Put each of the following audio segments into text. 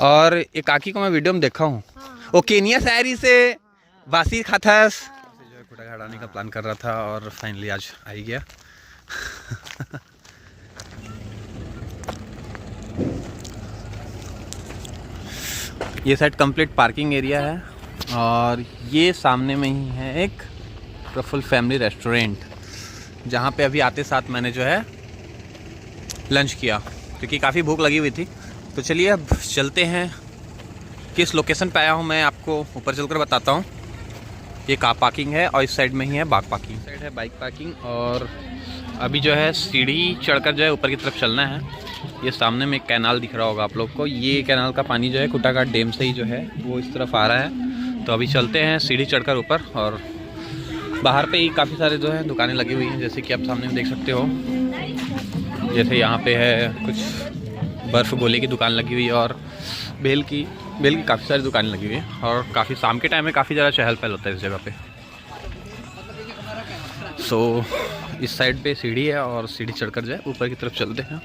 और एक काकी को मैं वीडियो में देखा हूँ, वो केनिया शहरी से वासी खाथस जो है खुटा घाट का प्लान कर रहा था और फाइनली आज आ ही गया। ये साइड कंप्लीट पार्किंग एरिया है और ये सामने में ही है एक प्रफुल्ल फैमिली रेस्टोरेंट, जहाँ पे अभी आते साथ मैंने जो है लंच किया क्योंकि काफ़ी भूख लगी हुई थी। तो चलिए अब चलते हैं, किस लोकेशन पे आया हूँ मैं आपको ऊपर चलकर बताता हूँ। ये कार पार्किंग है और इस साइड में ही है बाइक पार्किंग, साइड है बाइक पार्किंग। और अभी जो है सीढ़ी चढ़कर जो है ऊपर की तरफ चलना है। ये सामने में एक कैनाल दिख रहा होगा आप लोग को, ये कैनाल का पानी जो है खुटा घाट डैम से ही जो है वो इस तरफ आ रहा है। तो अभी चलते हैं सीढ़ी चढ़कर ऊपर। और बाहर पे ही काफ़ी सारे जो है दुकानें लगी हुई हैं, जैसे कि आप सामने में देख सकते हो। जैसे यहाँ पे है कुछ बर्फ़ गोले की दुकान लगी हुई है और बेल की काफ़ी सारी दुकानें लगी हुई हैं। और काफ़ी शाम के टाइम में काफ़ी ज़्यादा चहल पहल होता है इस जगह पे। सो इस साइड पे सीढ़ी है और सीढ़ी चढ़कर जाए ऊपर की तरफ चलते हैं।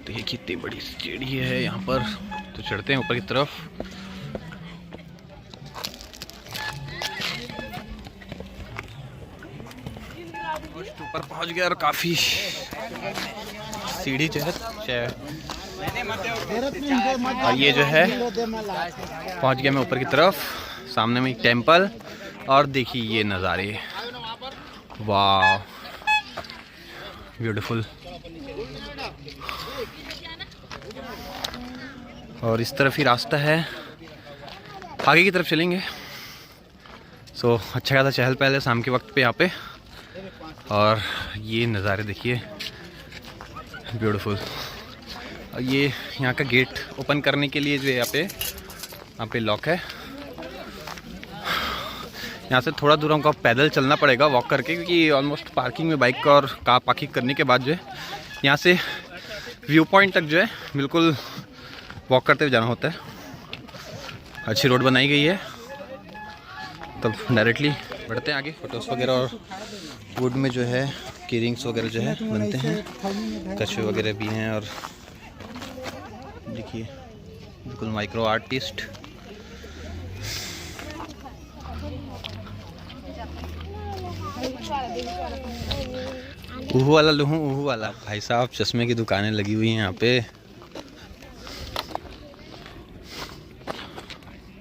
तो ये कितनी बड़ी सीढ़ी है यहाँ पर, तो चढ़ते हैं ऊपर की तरफ। ऊपर पहुँच गया और काफ़ी सीढ़ी जो है और ये जो है पहुंच गया मैं ऊपर की तरफ। सामने में एक टेंपल और देखिए ये नज़ारे, वाह ब्यूटीफुल। और इस तरफ ही रास्ता है, आगे की तरफ चलेंगे। सो अच्छा खासा चहल पहल है शाम के वक्त पे यहाँ पे। और ये नज़ारे देखिए ब्यूटीफुल। और ये यहाँ का गेट ओपन करने के लिए जो यहाँ पे लॉक है। यहाँ से थोड़ा दूर हमको पैदल चलना पड़ेगा वॉक करके, क्योंकि ऑलमोस्ट पार्किंग में बाइक और कार पार्किंग करने के बाद जो है यहाँ से व्यू पॉइंट तक जो है बिल्कुल वॉक करते हुए जाना होता है। अच्छी रोड बनाई गई है, तब डायरेक्टली बढ़ते हैं आगे। फोटोज़ वगैरह और वुड में जो है की रिंग्स वगैरह जो है बनते हैं, कछुए वगैरह भी हैं। और देखिए बिल्कुल माइक्रो आर्टिस्ट। उहू वाला लूहू उहू वाला। भाई साहब चश्मे की दुकानें लगी हुई हैं यहाँ पे,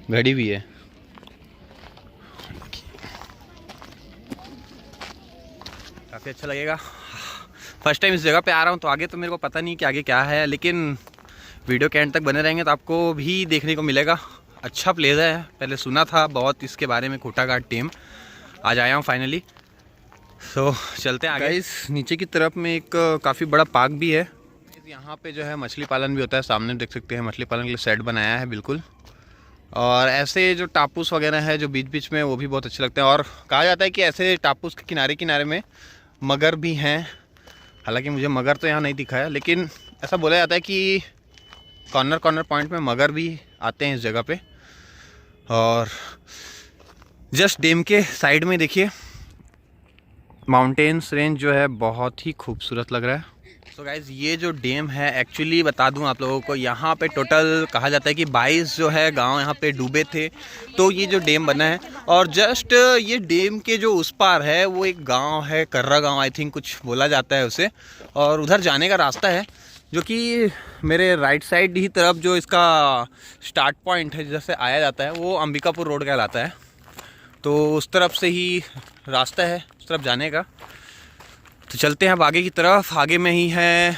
घड़ी भी है। काफ़ी अच्छा लगेगा। फर्स्ट टाइम इस जगह पे आ रहा हूँ, तो आगे तो मेरे को पता नहीं कि आगे क्या है, लेकिन वीडियो के एंड तक बने रहेंगे तो आपको भी देखने को मिलेगा। अच्छा प्लेस है, पहले सुना था बहुत इसके बारे में, खुटा घाट डैम। आज आया हूँ फाइनली। सो चलते हैं आगे। इस नीचे की तरफ में एक काफ़ी बड़ा पार्क भी है। यहाँ पे जो है मछली पालन भी होता है, सामने देख सकते हैं मछली पालन के लिए शेड बनाया है बिल्कुल। और ऐसे जो टापूस वगैरह है जो बीच बीच में, वो भी बहुत अच्छे लगते हैं। और कहा जाता है कि ऐसे टापूस के किनारे किनारे में मगर भी हैं। हालांकि मुझे मगर तो यहाँ नहीं दिखा है, लेकिन ऐसा बोला जाता है कि कॉर्नर पॉइंट में मगर भी आते हैं इस जगह पे। और जस्ट डैम के साइड में देखिए माउंटेन्स रेंज जो है बहुत ही खूबसूरत लग रहा है। सो गाइज़ ये जो डैम है, एक्चुअली बता दूं आप लोगों को, यहाँ पे टोटल कहा जाता है कि 22 जो है गांव यहाँ पे डूबे थे। तो ये जो डैम बना है, और जस्ट ये डैम के जो उस पार है वो एक गांव है, कर्रा गांव आई थिंक कुछ बोला जाता है उसे। और उधर जाने का रास्ता है जो कि मेरे राइट साइड ही तरफ जो इसका स्टार्ट पॉइंट है जैसे आया जाता है, वो अंबिकापुर रोड कहलाता है। तो उस तरफ से ही रास्ता है उस तरफ जाने का। तो चलते हैं अब आगे की तरफ। आगे में ही है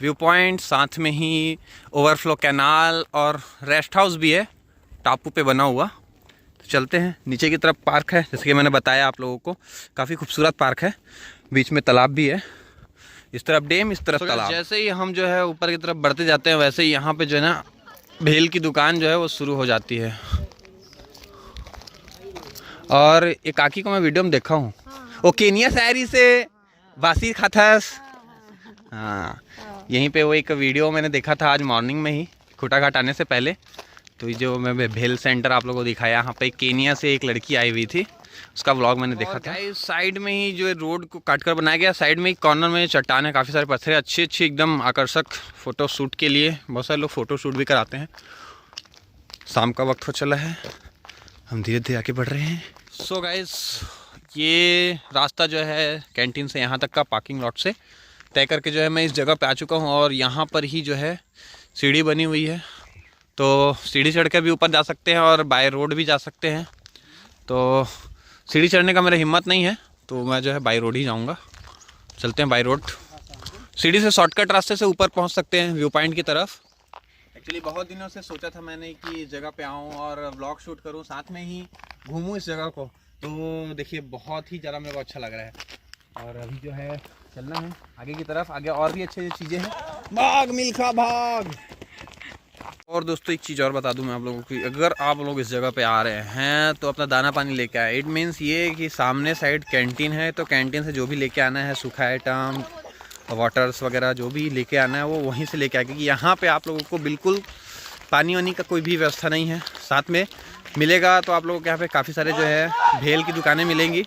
व्यू पॉइंट, साथ में ही ओवरफ्लो कैनाल और रेस्ट हाउस भी है टापू पे बना हुआ। तो चलते हैं नीचे की तरफ। पार्क है जैसे कि मैंने बताया आप लोगों को, काफ़ी खूबसूरत पार्क है, बीच में तालाब भी है। इस तरफ डैम, इस तरफ तालाब। जैसे ही हम जो है ऊपर की तरफ बढ़ते जाते हैं, वैसे ही यहाँ पे जो है ना भेल की दुकान जो है वो शुरू हो जाती है। और एक काकी को मैं वीडियो में देखा हूँ, वो केनिया शहरी से वासी खाथस। हाँ, यहीं पे वो एक वीडियो मैंने देखा था आज मॉर्निंग में ही, खुटा घाट आने से पहले। तो ये जो मैं भेल सेंटर आप लोगों को दिखाया, यहाँ पे केनिया से एक लड़की आई हुई थी, उसका व्लॉग मैंने देखा था। इस साइड में ही जो रोड को काट कर बनाया गया, साइड में एक कॉर्नर में चट्टान है, काफ़ी सारे पत्थर अच्छे अच्छे एकदम आकर्षक फ़ोटो शूट के लिए। बहुत सारे लोग फ़ोटो शूट भी कराते हैं। शाम का वक्त हो चला है, हम धीरे धीरे आगे बढ़ रहे हैं। सो गाइस, ये रास्ता जो है कैंटीन से यहाँ तक का पार्किंग लॉट से तय करके जो है मैं इस जगह पे आ चुका हूँ। और यहाँ पर ही जो है सीढ़ी बनी हुई है, तो सीढ़ी चढ़ के भी ऊपर जा सकते हैं और बाय रोड भी जा सकते हैं। तो सीढ़ी चढ़ने का मेरा हिम्मत नहीं है, तो मैं जो है बाय रोड ही जाऊँगा। चलते हैं बाय रोड। सीढ़ी से शॉर्टकट रास्ते से ऊपर पहुँच सकते हैं व्यू पॉइंट की तरफ। एक्चुअली बहुत दिनों से सोचा था मैंने कि इस जगह पे आऊँ और व्लॉग शूट करूँ, साथ में ही घूमूँ इस जगह को। तो देखिए बहुत ही ज़्यादा मेरे को अच्छा लग रहा है। और अभी जो है चलना है आगे की तरफ। आगे और भी अच्छी चीज़ें हैं। भाग मिल्खा भाग। और दोस्तों एक चीज़ और बता दूं मैं आप लोगों को, अगर आप लोग इस जगह पे आ रहे हैं तो अपना दाना पानी लेके आए। इट मीन्स ये कि सामने साइड कैंटीन है, तो कैंटीन से जो भी लेके आना है, सूखा आइटम, वाटर्स वगैरह जो भी लेके आना है वो वहीं से लेके आए, क्योंकि यहाँ पे आप लोगों को बिल्कुल पानी वानी का कोई भी व्यवस्था नहीं है। साथ में मिलेगा तो आप लोगों के यहाँ पे काफ़ी सारे जो है भेल की दुकानें मिलेंगी।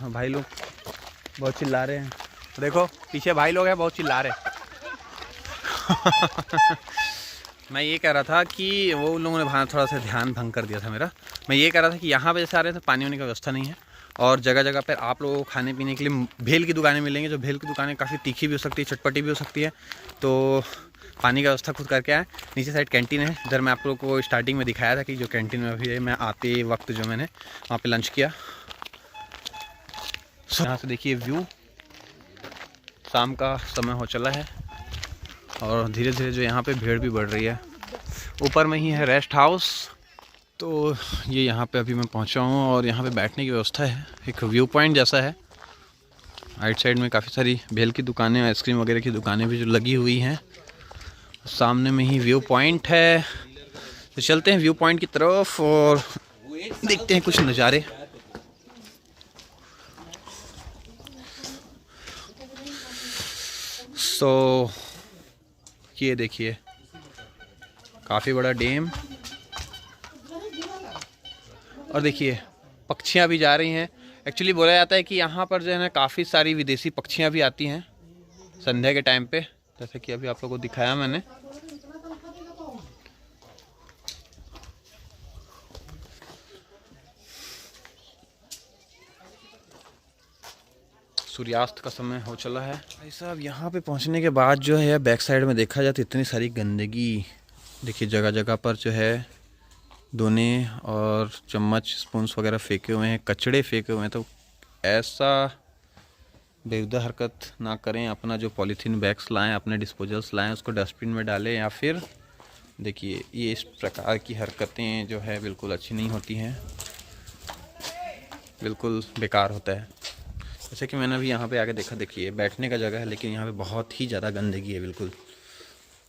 भाई लोग बहुत चिल्ला रहे हैं, देखो पीछे भाई लोग हैं बहुत चिल्ला रहे हैं। मैं ये कह रहा था कि वो उन लोगों ने थोड़ा सा ध्यान भंग कर दिया था मेरा। मैं ये कह रहा था कि यहाँ पे जैसे आ रहे हैं तो पानी वानी का व्यवस्था नहीं है, और जगह जगह पर आप लोगों को खाने पीने के लिए भेल की दुकानें मिलेंगी। जो भेल की दुकानें काफ़ी तीखी भी हो सकती है, चटपटी भी हो सकती है। तो पानी का व्यवस्था खुद करके आए। नीचे साइड कैंटीन है, इधर मैं आप लोगों को स्टार्टिंग में दिखाया था कि जो कैंटीन में अभी मैं आते वक्त जो मैंने वहाँ पे लंच किया। यहाँ से देखिए व्यू, शाम का समय हो चला है और धीरे धीरे जो यहाँ पे भीड़ भी बढ़ रही है। ऊपर में ही है रेस्ट हाउस, तो ये यहाँ पे अभी मैं पहुँचा हूँ और यहाँ पे बैठने की व्यवस्था है, एक व्यू पॉइंट जैसा है। राइट साइड में काफ़ी सारी भेल की दुकानें, आइसक्रीम वगैरह की दुकानें भी जो लगी हुई हैं। सामने में ही व्यू पॉइंट है, तो चलते हैं व्यू पॉइंट की तरफ और देखते हैं कुछ नज़ारे। सो ये देखिए काफ़ी बड़ा डैम, और देखिए पक्षियाँ भी जा रही हैं। एक्चुअली बोला जाता है कि यहाँ पर जो है ना काफ़ी सारी विदेशी पक्षियाँ भी आती हैं संध्या के टाइम पे, जैसे कि अभी आप लोगों को दिखाया मैंने। सूर्यास्त का समय हो चला है भाई साहब। यहाँ पे पहुँचने के बाद जो है बैक साइड में देखा जाए तो इतनी सारी गंदगी देखिए, जगह जगह पर जो है दोने और चम्मच स्पून्स वगैरह फेंके हुए हैं, कचड़े फेंके हुए हैं। तो ऐसा बेहुदा हरकत ना करें। अपना जो पॉलीथीन बैग्स लाएं, अपने डिस्पोजल्स लाएं, उसको डस्टबिन में डालें, या फिर देखिए ये इस प्रकार की हरकतें जो है बिल्कुल अच्छी नहीं होती हैं, बिल्कुल बेकार होता है। जैसे कि मैंने अभी यहाँ पे आके देखा, देखिए बैठने का जगह है लेकिन यहाँ पे बहुत ही ज़्यादा गंदगी है। बिल्कुल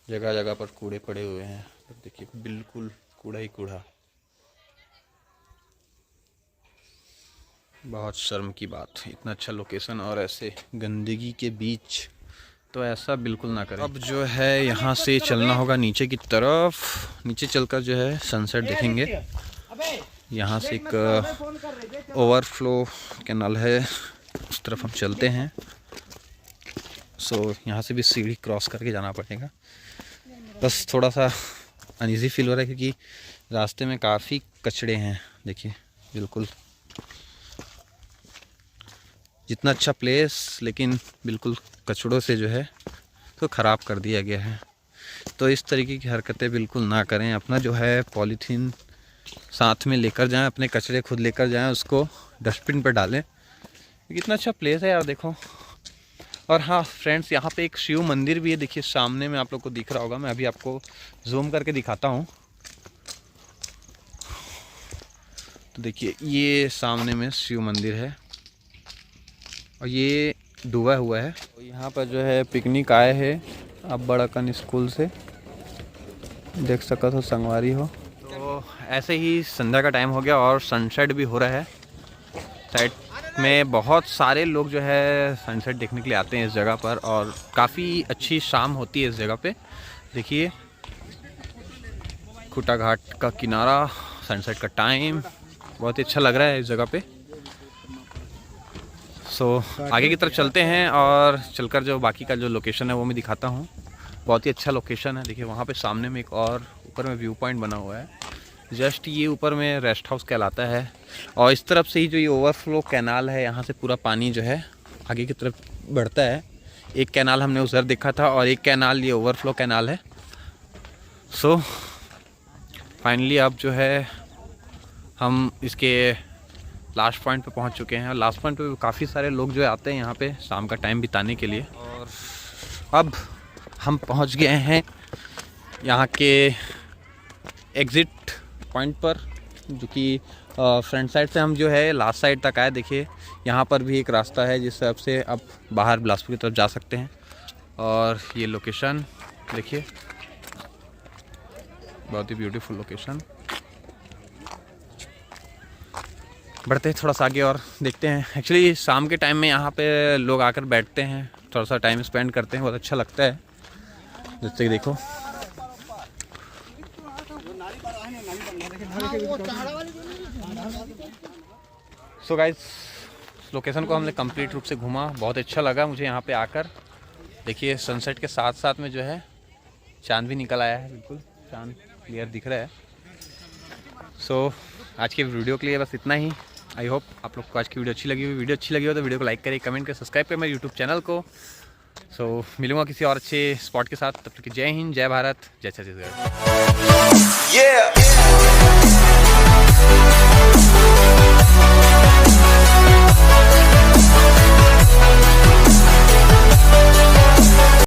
जगह जगह पर कूड़े पड़े हुए हैं, तो देखिए बिल्कुल कूड़ा ही कूड़ा। बहुत शर्म की बात, इतना अच्छा लोकेशन और ऐसे गंदगी के बीच, तो ऐसा बिल्कुल ना करें। अब जो है यहाँ से चलना होगा नीचे की तरफ। नीचे चलकर जो है सनसेट देखेंगे। यहाँ से एक ओवरफ्लो कैनाल है, उस तरफ हम चलते हैं। सो यहाँ से भी सीढ़ी क्रॉस करके जाना पड़ेगा। बस थोड़ा सा अनईज़ी फील हो रहा है क्योंकि रास्ते में काफ़ी कचड़े हैं। देखिए बिल्कुल जितना अच्छा प्लेस, लेकिन बिल्कुल कचड़ों से जो है तो ख़राब कर दिया गया है। तो इस तरीके की हरकतें बिल्कुल ना करें। अपना जो है पॉलीथीन साथ में लेकर जाएं, अपने कचरे खुद लेकर जाएं, उसको डस्टबिन पर डालें। कितना अच्छा प्लेस है यार, देखो। और हाँ फ्रेंड्स, यहाँ पे एक शिव मंदिर भी है। देखिए सामने में आप लोग को दिख रहा होगा, मैं अभी आपको जूम करके दिखाता हूँ। तो देखिए ये सामने में शिव मंदिर है और ये डूबा हुआ है। तो यहाँ पर जो है पिकनिक आए हैं अब बड़ाकन स्कूल से, देख सका तो संगवारी हो। तो ऐसे ही संध्या का टाइम हो गया और सनसेट भी हो रहा है। साइड में बहुत सारे लोग जो है सनसेट देखने के लिए आते हैं इस जगह पर, और काफ़ी अच्छी शाम होती है इस जगह पे। देखिए खुटा घाट का किनारा, सनसेट का टाइम बहुत ही अच्छा लग रहा है इस जगह पे। सो आगे की तरफ चलते हैं और चलकर जो बाकी का जो लोकेशन है वो मैं दिखाता हूँ। बहुत ही अच्छा लोकेशन है। देखिए वहाँ पे सामने में एक और ऊपर में व्यू पॉइंट बना हुआ है। जस्ट ये ऊपर में रेस्ट हाउस कहलाता है। और इस तरफ से ही जो ये ओवरफ्लो कैनाल है, यहाँ से पूरा पानी जो है आगे की तरफ बढ़ता है। एक कैनाल हमने उधर देखा था और एक कैनाल ये ओवरफ्लो कैनाल है। सो फाइनली अब जो है हम इसके लास्ट पॉइंट पे पहुंच चुके हैं। और लास्ट पॉइंट पे काफ़ी सारे लोग जो आते हैं यहाँ पे शाम का टाइम बिताने के लिए। और अब हम पहुंच गए हैं यहाँ के एग्ज़िट पॉइंट पर, जो कि फ्रंट साइड से हम जो है लास्ट साइड तक आए। देखिए यहाँ पर भी एक रास्ता है जिस हिसाब से आप बाहर बिलासपुर की तरफ जा सकते हैं। और ये लोकेशन देखिए, बहुत ही ब्यूटीफुल लोकेशन। बढ़ते हैं थोड़ा सा आगे और देखते हैं। एक्चुअली शाम के टाइम में यहाँ पे लोग आकर बैठते हैं, थोड़ा सा टाइम स्पेंड करते हैं, बहुत अच्छा लगता है। जैसे कि देखो सो गाइस, लोकेशन को हमने कंप्लीट रूप से घूमा, बहुत अच्छा लगा मुझे यहाँ पे आकर। देखिए सनसेट के साथ साथ में जो है चांद भी निकल आया है, बिल्कुल चांद क्लियर दिख रहा है। सो आज के वीडियो के लिए बस इतना ही। आई होप आप लोग को आज की वीडियो अच्छी लगी हुई। वीडियो अच्छी लगी हो तो वीडियो को लाइक करें, कमेंट करें, सब्सक्राइब करें मेरे यूट्यूब चैनल को। सो मिलूंगा किसी और अच्छे स्पॉट के साथ। तब तक जय हिंद, जय भारत, जय छत्तीसगढ़।